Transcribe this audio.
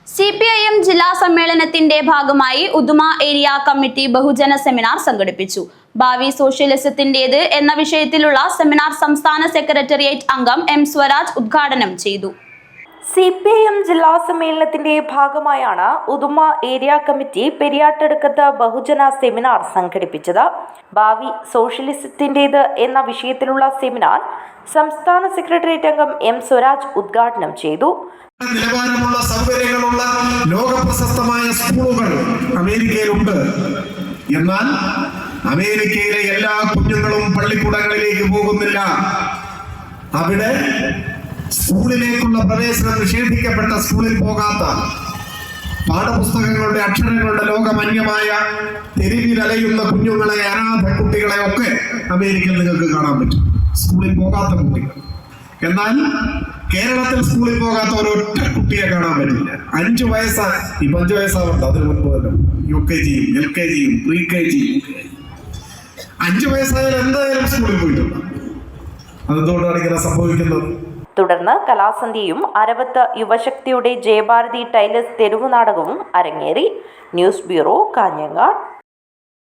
CPIM ജില്ലാ സമ്മേളനത്തിന്റെ ഭാഗമായി ഉദുമ ഏരിയ കമ്മിറ്റി ബഹുജന സെമിനാർ സംഘടിപ്പിച്ചു. ഭാവി സോഷ്യലിസത്തിന്റേത് എന്ന വിഷയത്തിലുള്ള സെമിനാർ സംസ്ഥാന സെക്രട്ടേറിയറ്റ് അംഗം M. സ്വരാജ് ഉദ്ഘാടനം ചെയ്തു. CPIM ജില്ലാ സമ്മേളനത്തിന്റെ ഭാഗമായാണ് ഉദുമ ഏരിയ കമ്മിറ്റി പെരിയാട്ടടുക്കത്ത് ബഹുജന സെമിനാർ സംഘടിപ്പിച്ചത്. ഭാവി സോഷ്യലിസത്തിന്റേത് എന്ന വിഷയത്തിലുള്ള സെമിനാർ സംസ്ഥാന സെക്രട്ടേറിയറ്റ് അംഗം M. സ്വരാജ് ഉദ്ഘാടനം ചെയ്തു. നിലവാരമുള്ള സൗകര്യങ്ങളുള്ള ലോകപ്രശസ്തമായ സ്കൂളുകൾ അമേരിക്കയിലുണ്ട്. എന്നാൽ അമേരിക്കയിലെ എല്ലാ കുഞ്ഞുങ്ങളും പള്ളിക്കൂടങ്ങളിലേക്ക് പോകുന്നില്ല. അവിടെ സ്കൂളിലേക്കുള്ള പ്രവേശനം നിഷേധിക്കപ്പെട്ട, സ്കൂളിൽ പോകാത്ത, പാഠപുസ്തകങ്ങളുടെ അക്ഷരങ്ങളുടെ ലോകമന്യമായ തെരുവിലലയുന്ന കുഞ്ഞുങ്ങളെ, അനാഥ കുട്ടികളെ ഒക്കെ അമേരിക്കയിൽ നിങ്ങൾക്ക് കാണാൻ പറ്റും. സ്കൂളിൽ പോകാത്ത കുട്ടികൾ. എന്നാൽ കേരളത്തിൽ സ്കൂളിൽ പോകാത്ത ഒരൊറ്റ കുട്ടിയെ കാണാൻ പറ്റില്ല. 5 വയസ്സാണ്, ഇപ്പൊ 5 വയസ്സാവുണ്ട്. അതിന് മുൻപ് UKG, LKG, pre-KG. 5 വയസ്സായാലും എന്തായാലും സ്കൂളിൽ പോയിട്ടുണ്ട്. അതെന്തുകൊണ്ടാണ് ഇങ്ങനെ സംഭവിക്കുന്നത്? തുടർന്ന് കലാസന്ധ്യയും അരവത്ത് യുവശക്തിയുടെ ജയഭാരതി ടൈലേഴ്സ് തെരുവ് നാടകവും അരങ്ങേറി. News bureau, Kanhangad.